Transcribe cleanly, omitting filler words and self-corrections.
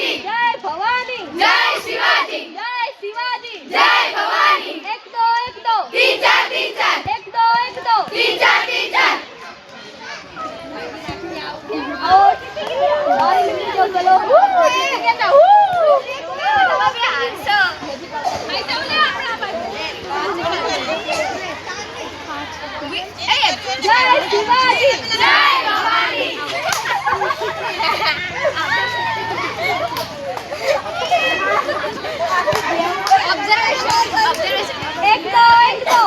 शिवाजी जय भवानी जय शिवाजी जय शिवाजी जय भवानी एक दो तीन चार एक दो तीन चार और चलो जय शिवाजी जय भवानी ऑब्जर्वेशन एक दो